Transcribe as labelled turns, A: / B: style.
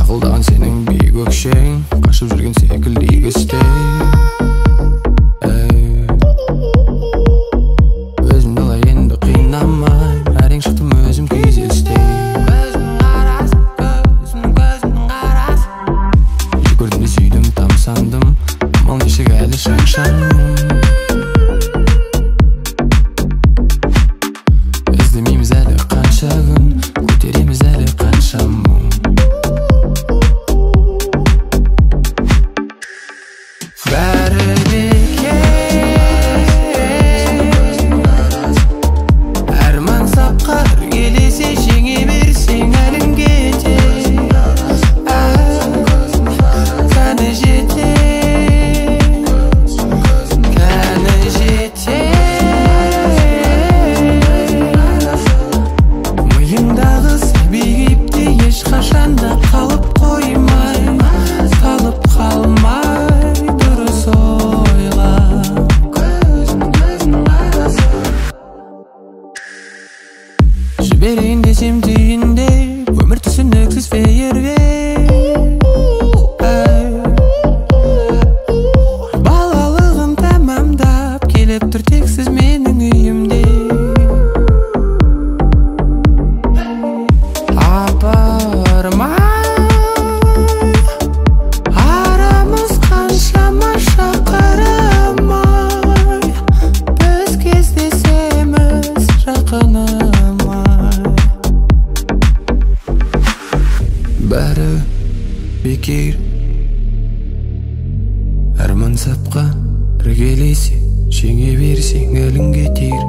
A: Сақылдаған сенің биік өкшең, қашып жүрген секілді егістей. Өзімді алай енді қинамай, әрең шықтым өзім күйзелістей. Жек көрдім де сүйдім, тамсандым, амал нешік әлі шаң-шаң. Іздемейміз әлі қанша күн, көтереміз әлі қанша мұң. Бәрі бекер, арман сапқар келесе жеңе берсең әлің кетер. Кәні жетер, кәні жетер. Миыңдағы себебі ешқашанда қалып қоймай, қалып қалмай дұрыс ойла. Жіберейін десем түйінде, өмір түсініксіз фейерверк. Балалығым тамамдап, келіп тұр тексіз менің үйімде. Апармай, арамыз қаншама шақырамай, біз кездесеміз жақынымай. Бәрі бекер, арман сапқа іргелесе жеңе берсең әлің кетер.